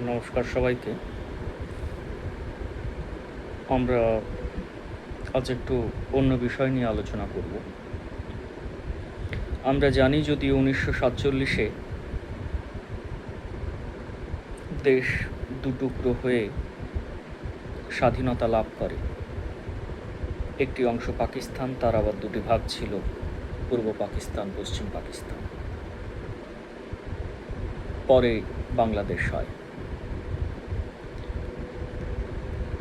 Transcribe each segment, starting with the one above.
নমস্কার সবাইকে। আমরা আজ একটু অন্য বিষয় নিয়ে আলোচনা করব। আমরা জানি যদিও 1947-এ দেশ দুটুকরো হয়ে স্বাধীনতা লাভ করে। একটি অংশ পাকিস্তান, তার আবার দুটি ভাগ ছিল, পূর্ব পাকিস্তান, পশ্চিম পাকিস্তান। পরে বাংলাদেশ হয়।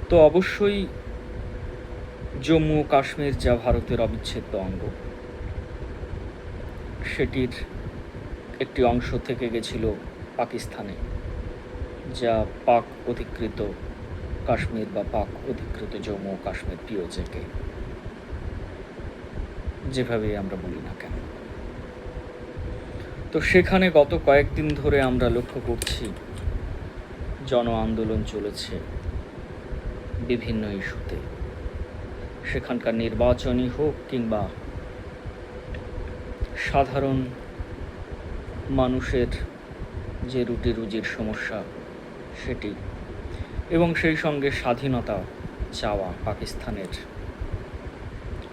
তো অবশ্যই জম্মু ও কাশ্মীর যা ভারতের অবিচ্ছেদ্য অঙ্গ, সেটির একটি অংশ থেকে গেছিল পাকিস্তানে, যা পাক অধিকৃত কাশ্মীর বা পাক অধিকৃত জম্মু ও কাশ্মীর পিওজেকে, যেভাবে আমরা বলি না কেন। তো সেখানে গত কয়েকদিন ধরে আমরা লক্ষ্য করছি জন আন্দোলন চলেছে বিভিন্ন ইস্যুতে, সেখানকার নির্বাচনই হোক কিংবা সাধারণ মানুষের যে রুটি রুজির সমস্যা সেটি, এবং সেই সঙ্গে স্বাধীনতা চাওয়া, পাকিস্তানের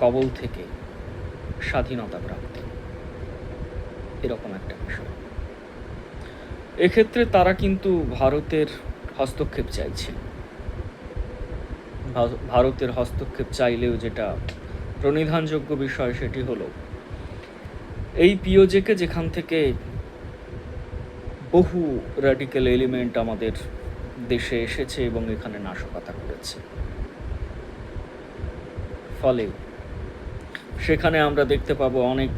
কবল থেকে স্বাধীনতা প্রাপ্তি, এরকম একটা বিষয়। এক্ষেত্রে তারা কিন্তু ভারতের হস্তক্ষেপ চাইছে। ভারতের হস্তক্ষেপ চাইলেও যেটা প্রণিধানযোগ্য বিষয় সেটি হলো এই পিওজেকে, যেখান থেকে বহু র্যাডিক্যাল এলিমেন্ট আমাদের দেশে এসেছে এবং এখানে নাশকতা করেছে। ফলে সেখানে আমরা দেখতে পাবো অনেক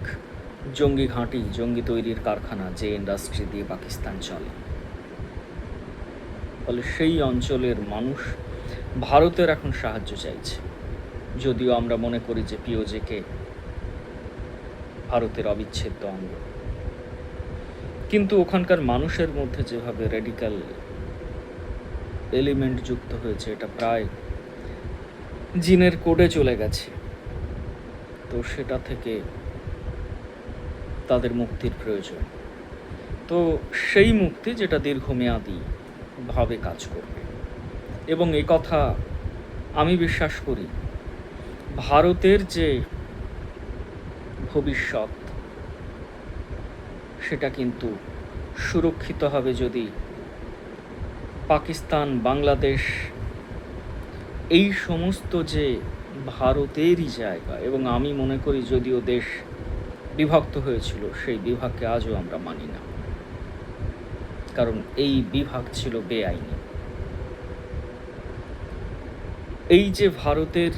জঙ্গি ঘাঁটি, জঙ্গি তৈরির কারখানা, যে ইন্ডাস্ট্রি দিয়ে পাকিস্তান চলে। ফলে সেই অঞ্চলের মানুষ ভারতের এখন সাহায্য চাইছে, যদিও আমরা মনে করি যে পিওজেকে ভারতের অবিচ্ছেদ্য অঙ্গ। কিন্তু ওখানকার মানুষের মধ্যে যেভাবে র্যাডিক্যাল এলিমেন্ট যুক্ত হয়েছে, এটা প্রায় জিনের কোডে চলে গেছে। তো সেটা থেকে তাদের মুক্তির প্রয়োজন। তো সেই মুক্তি যেটা দীর্ঘমেয়াদী ভাবে কাজ করবে, এবং এই কথা আমি বিশ্বাস করি ভারতের যে ভবিষ্যৎ সেটা কিন্তু সুরক্ষিত হবে যদি পাকিস্তান, বাংলাদেশ, এই সমস্ত যে ভারতেরই জায়গা, এবং আমি মনে করি যদিও দেশ বিভক্ত হয়েছিল, সেই বিভাগকে আজও আমরা মানি না, কারণ এই বিভাগ ছিল বেআইনি। এই যে ভারতের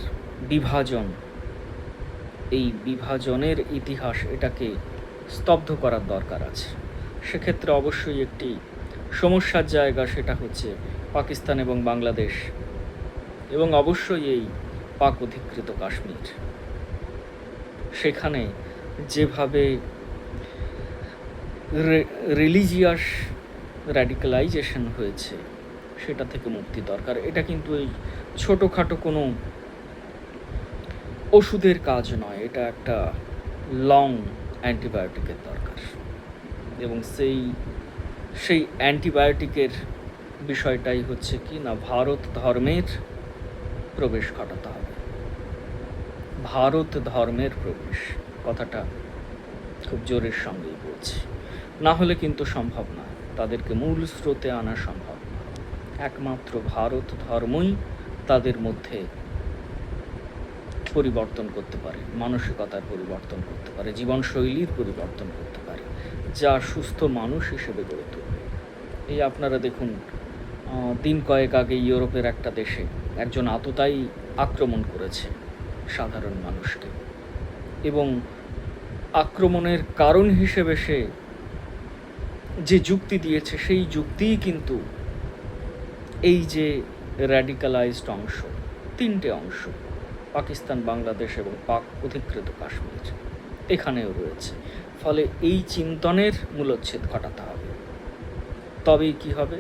বিভাজন, এই বিভাজনের ইতিহাস, এটাকে স্তব্ধ করার দরকার আছে। সেক্ষেত্রে অবশ্যই একটি সমস্যার জায়গা, সেটা হচ্ছে পাকিস্তান এবং বাংলাদেশ, এবং অবশ্যই এই পাক অধিকৃত কাশ্মীর। সেখানে যেভাবে রিলিজিয়াস র্যাডিক্যালাইজেশন হয়েছে, সেটা থেকে মুক্তি দরকার। এটা কিন্তু এই ছোটোখাটো কোনো ওষুধের কাজ নয়, এটা একটা লং অ্যান্টিবায়োটিকের দরকার, এবং সেই অ্যান্টিবায়োটিকের বিষয়টাই হচ্ছে কি না, ভারত ধর্মের প্রবেশ ঘটাতে হবে। ভারত ধর্মের প্রবেশ কথাটা খুব জোরের সঙ্গেই বলছি, না হলে কিন্তু সম্ভব নয়, তাদেরকে মূল স্রোতে আনা সম্ভব না। একমাত্র ভারত ধর্মই তাদের মধ্যে পরিবর্তন করতে পারে, মানসিকতার পরিবর্তন করতে পারে, জীবনশৈলীর পরিবর্তন করতে পারে, যা সুস্থ মানুষ হিসেবে গড়ে তুলবে। এই আপনারা দেখুন, দিন কয়েক আগে ইউরোপের একটা দেশে একজন আততায়ী আক্রমণ করেছে সাধারণ মানুষকে, এবং আক্রমণের কারণ হিসেবে সে যে যুক্তি দিয়েছে, সেই যুক্তিই কিন্তু এই যে র্যাডিক্যালাইজড অংশ, তিনটে অংশ, পাকিস্তান, বাংলাদেশ এবং পাক অধিকৃত কাশ্মীর, এখানেও রয়েছে। ফলে এই চিন্তনের মূলোচ্ছেদ ঘটাতে হবে, তবেই কি হবে,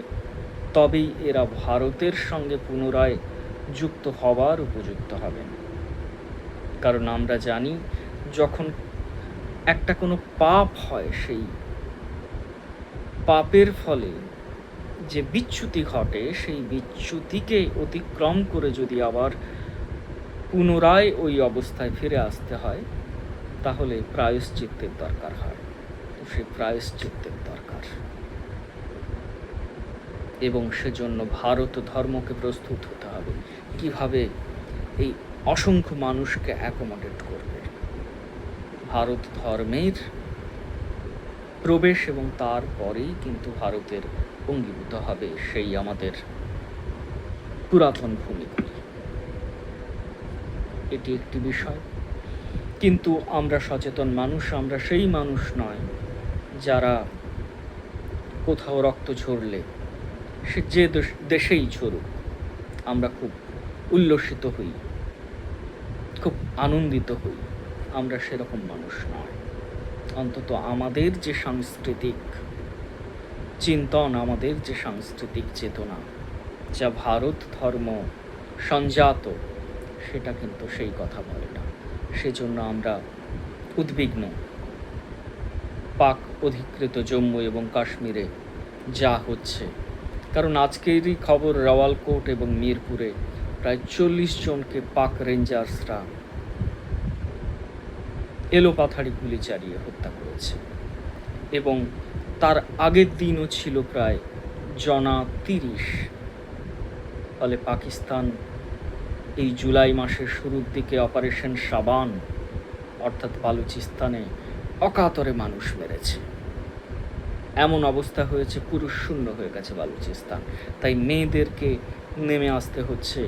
তবেই এরা ভারতের সঙ্গে পুনরায় যুক্ত হওয়ার উপযুক্ত হবেন। কারণ আমরা জানি যখন একটা কোনো পাপ হয়, সেই পাপের ফলে যে বিচ্যুতি ঘটে, সেই বিচ্যুতিকে অতিক্রম করে যদি আবার পুনরায় ওই অবস্থায় ফিরে আসতে হয়, তাহলে প্রায়শ্চিত্তের দরকার হয়। তো সেই প্রায়শ্চিত্তের দরকার, এবং সেজন্য ভারত ধর্মকে প্রস্তুত হতে হবে কিভাবে এই অসংখ্য মানুষকে অ্যাকোমোডেট করবে। ভারত ধর্মের প্রবেশ এবং তারপরেই কিন্তু ভারতের অঙ্গীভূত হবে সেই আমাদের পুরাতন ভূমিগুলি। এটি একটি বিষয়। কিন্তু আমরা সচেতন মানুষ, আমরা সেই মানুষ নয় যারা কোথাও রক্ত ঝরলে সে যে দেশেই ঝরুক আমরা খুব উল্লসিত হই, খুব আনন্দিত হই। আমরা সেরকম মানুষ নয়। অন্তত আমাদের যে সাংস্কৃতিক চিন্তন, আমাদের যে সাংস্কৃতিক চেতনা, যা ভারত ধর্ম সঞ্জাত, সেটা কিন্তু সেই কথা বলে না। সেজন্য আমরা উদ্বিগ্ন পাক অধিকৃত জম্মু এবং কাশ্মীরে যা হচ্ছে। কারণ আজকেরই খবর, রাওয়ালকোট এবং মিরপুরে প্রায় 40 জনকে পাক রেঞ্জার্সরা এলোপাথাড়ি গুলি চালিয়ে হত্যা করেছে, এবং তার আগের দিনও ছিল প্রায় জনা 30। ফলে পাকিস্তান এই জুলাই মাসের শুরুর দিকে অপারেশন সাবান অর্থাৎ বালুচিস্তানে অকাতরে মানুষ মেরেছে। এমন অবস্থা হয়েছে, পুরুষ শূন্য হয়ে গেছে বালুচিস্তান। তাই মেয়েদেরকে নেমে আসতে হচ্ছে,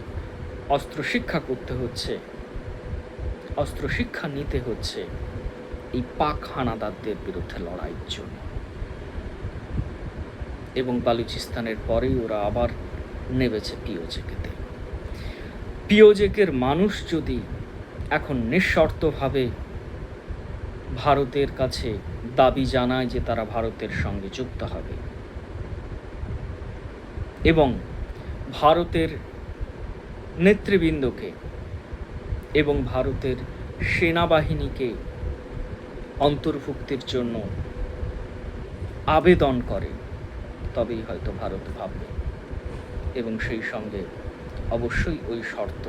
অস্ত্র শিক্ষা করতে হচ্ছে, অস্ত্র শিক্ষা নিতে হচ্ছে এই পাক হানাদারদের বিরুদ্ধে লড়াইয়ের জন্য। এবং বালুচিস্তানের পরেই ওরা আবার নেমেছে পিওজেকেতে। পিওজেকের মানুষ যদি এখন নিঃশর্তভাবে ভারতের কাছে দাবি জানায় যে তারা ভারতের সঙ্গে যুক্ত হবে এবং ভারতের নেতৃবৃন্দকে এবং ভারতের সেনাবাহিনীকে অন্তর্ভুক্তির জন্য আবেদন করে, তবেই হয়তো ভারত ভাববে। এবং সেই সঙ্গে অবশ্যই ওই শর্ত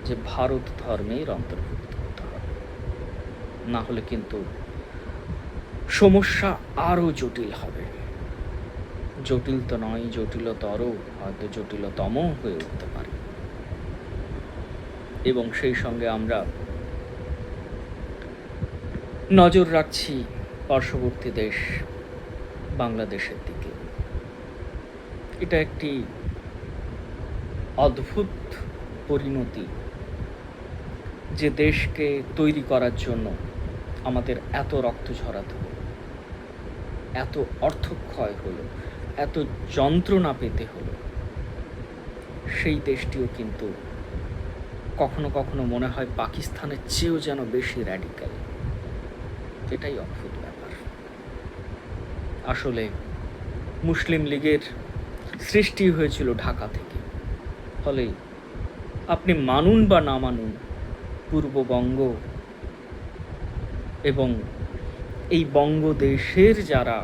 যে ভারত ধর্মের অন্তর্ভুক্ত হতে হবে, না হলে কিন্তু সমস্যা আরও জটিল হবে। জটিল তো নয়, জটিলতর, হয়তো জটিলতম হয়ে উঠতে পারে। এবং সেই সঙ্গে আমরা নজর রাখছি পার্শ্ববর্তী দেশ বাংলাদেশের দিকে। এটা একটি অদ্ভুত পরিণতি যে দেশকে তৈরি করার জন্য আমাদের এত রক্ত ঝরাতে হলো, এত অর্থক্ষয় হলো, এত যন্ত্রণা পেতে হলো। সেই দেশটিও কিন্তু কখনো কখনো মনে হয় পাকিস্তানের চেয়েও যেন বেশি র্যাডিক্যাল। এটাই অদ্ভুত ব্যাপার। আসলে মুসলিম লীগের সৃষ্টি হয়েছিল ঢাকা থেকে। ফলে আপনি মানুন বা না মানুন, পূর্ববঙ্গ এবং এই বঙ্গদেশের যারা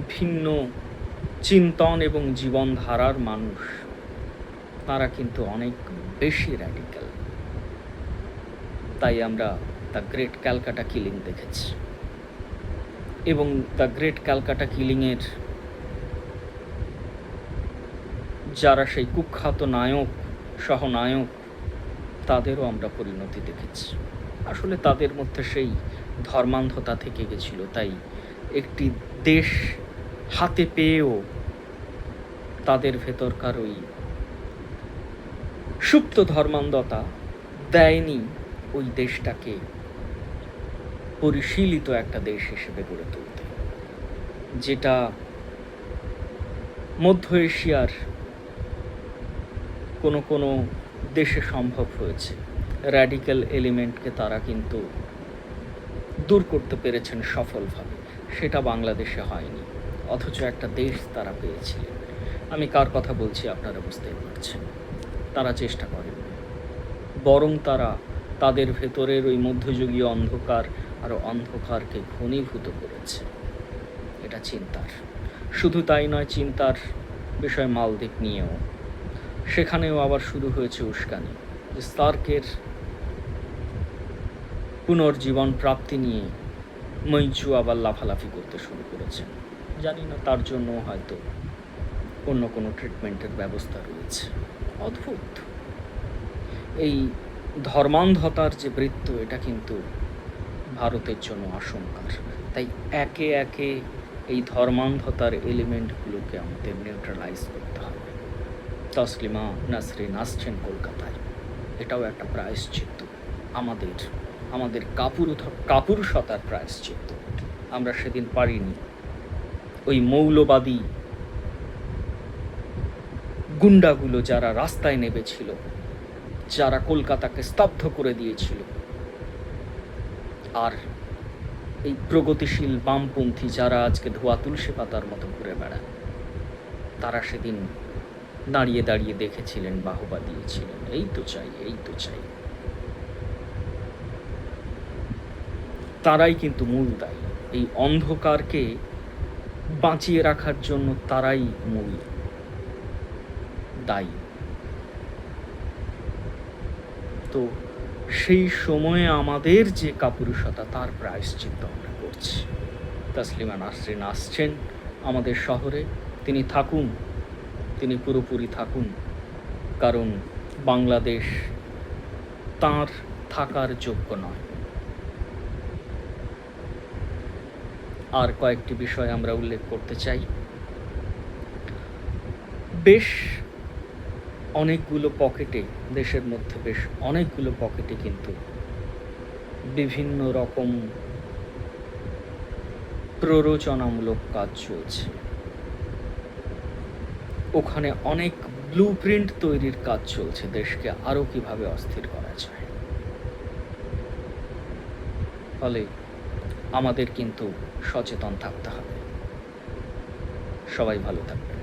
ভিন্ন চিন্তন এবং জীবনধারার মানুষ, তারা কিন্তু অনেক বেশি র্যাডিক্যাল। তাই আমরা দ্য গ্রেট ক্যালকাটা কিলিং দেখেছি, এবং দ্য গ্রেট ক্যালকাটা কিলিংয়ের যারা সেই কুখ্যাত নায়ক, সহনায়ক, তাদেরও আমরা পরিণতি দেখেছি। আসলে তাদের মধ্যে সেই ধর্মান্ধতা থেকে গেছিল। তাই একটি দেশ হাতে পেয়েও তাদের ভেতরকার ওই সুপ্ত ধর্মান্ধতা দেয়নি ওই দেশটাকে পরিশীলিত একটা দেশ হিসেবে গড়ে তুলতে, যেটা মধ্য এশিয়ার কোনো কোনো দেশে সম্ভব হয়েছে। র্যাডিক্যাল এলিমেন্টকে তারা কিন্তু দূর করতে পেরেছেন সফলভাবে, সেটা বাংলাদেশে হয়নি। অথচ একটা দেশ তারা পেয়েছিলেন। আমি কার কথা বলছি আপনারা বুঝতেই পারছেন। তারা চেষ্টা করেন, বরং তারা তাদের ভেতরের ওই মধ্যযুগীয় অন্ধকার আরও অন্ধকারকে ঘনীভূত করেছে। এটা চিন্তার। শুধু তাই নয়, চিন্তার বিষয় মালদ্বীপ নিয়েও। সেখানেও আবার শুরু হয়েছে উস্কানি। যে সার্কের পুনর্জীবন প্রাপ্তি নিয়ে মঞ্চু আবার লাফালাফি করতে শুরু করেছেন। জানি না তার জন্য হয়তো অন্য কোনো ট্রিটমেন্টের ব্যবস্থা রয়েছে। অদ্ভুত। এই ধর্মান্ধতার যে বৃত্ত, এটা কিন্তু ভারতের জন্য আশঙ্কার। তাই একে একে এই ধর্মান্ধতার এলিমেন্টগুলোকে আমাদের নিউট্রালাইজ করতে হবে। তসলিমা নাসরিন আসছেন কলকাতায়, এটাও একটা প্রায়শ্চিত্ত আমাদের, আমাদের কাপুরুষতার প্রায়শ্চিত্ত। আমরা সেদিন পারিনি ওই মৌলবাদী গুন্ডাগুলো যারা রাস্তায় নেমেছিল, যারা কলকাতাকে স্তব্ধ করে দিয়েছিল, আর এই প্রগতিশীল বামপন্থী যারা আজকে ধোয়া তুলসী পাতার মতো ঘুরে বেড়ায়, তারা সেদিন দাঁড়িয়ে দাঁড়িয়ে দেখেছিলেন, বাহবা দিয়েছিলেন, এই তো চাই, এই তো চাই। তারাই কিন্তু মূল দায়ী। এই অন্ধকারকে বাঁচিয়ে রাখার জন্য তারাই মূল দায়ী। তো সেই সময়ে আমাদের যে কাপুরুষতা, তার প্রায়শ্চিত্ত আমরা করছি। তসলিমা নাসরিন আসছেন আমাদের শহরে। তিনি থাকুন, তিনি পুরোপুরি থাকুন, কারণ বাংলাদেশ তার থাকার যোগ্য নয়। আর কয়েকটি বিষয় আমরা উল্লেখ করতে চাই। বেশ অনেকগুলো পকেটে, দেশের মধ্যে বেশ অনেকগুলো পকেটে কিন্তু বিভিন্ন রকম প্ররোচনামূলক কাজ চলছে। ওখানে অনেক ব্লুপ্রিন্ট তৈরির কাজ চলছে, দেশকে আরও কিভাবে অস্থির করা যায়। ফলে আমাদের কিন্তু সচেতন থাকতে হবে। সবাই ভালো থাকবে।